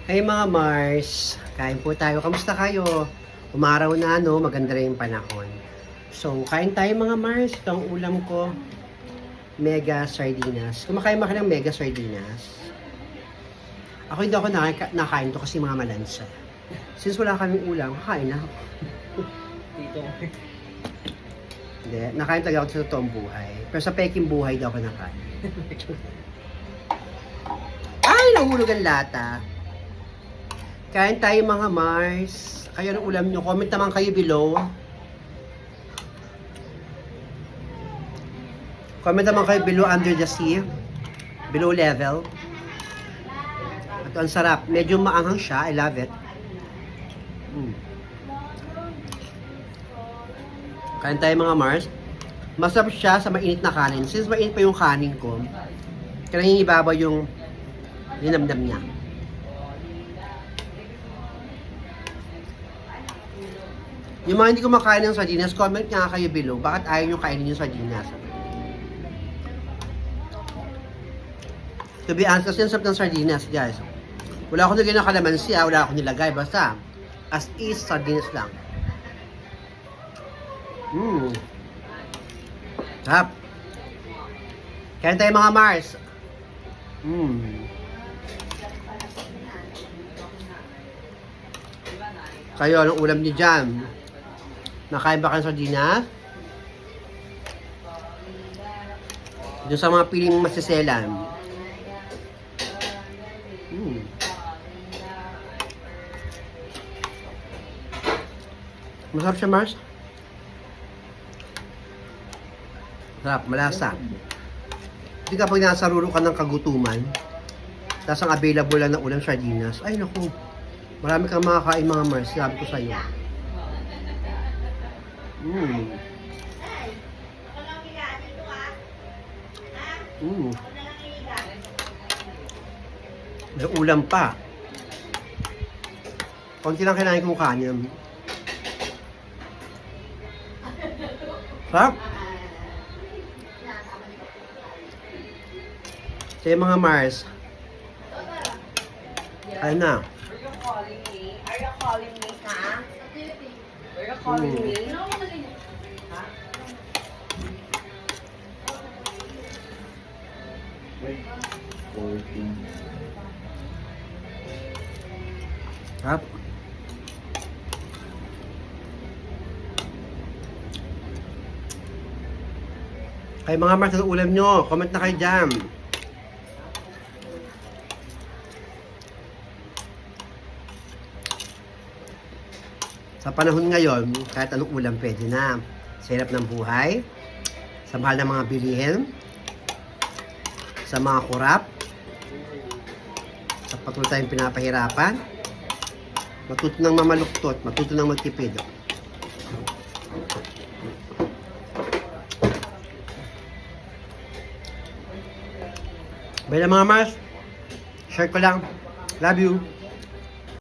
Hey mga Mars, kain po tayo. Kamusta kayo? Umaraw na maganda rin yung panahon. So, kain tayo mga Mars. Ito ang ulam ko, mega sardinas. Kumakain ba ka ng mega sardinas? Ako hindi ako nakain to kasi mga malansa. Since wala kaming ulam, kakain na ako. Dito. Hindi, nakain talaga ako sa totoong buhay. Pero sa peking buhay daw ako nakain. Ay, nahulog ang lata. Kain tayo mga Mars. Kayo ng ulam nyo. Comment naman kayo below. Comment naman kayo below under the sea. Below level. At ang sarap. Medyo maanghang siya. I love it. Kain tayo mga Mars. Masarap siya sa mainit na kanin. Since mainit pa yung kanin ko, kailangan ibabaw yung linamdam niya. Yung mga hindi kumakain ng sardinas, comment nga kayo below. Bakit ayaw nyo kainin yung sardinas? To be honest, kasi ang sarap ng sardinas, guys. Wala akong nilagay ng kalamansi, wala akong nilagay. Basta, as is, sardinas lang. Sarap. Kain tayo mga Mars. Kayo, anong ulam niyo dyan? Nakain ba kayo ng sardinas? Doon sa mga piling masiselan. Masarap siya, Mars. Sarap, malasa. Hindi kapag nasa ruro ka ng kagutuman, tapos ang available lang na ulam sardinas, ay naku, marami kang makakain mga Mars, sabi ko sa iyo. May ulam pa. Konti lang kailangan kong kanin. Sarap. Sa mga Mars. Ayun na. Are you calling me? Are you calling me, ha? Are you calling me? Ha? Sarap. Kaya mga Mars, ang ulam nyo. Comment na kayo dyan. Sa panahon ngayon, kahit anong ulam pwede na. Sa hirap ng buhay, sa mahal ng mga bilihin, sa mga kurap, sa patuloy tayong pinapahirapan, matuto ng mamaluktot, matuto ng magtipid. Bye na mga Mars. Share ko lang. Love you.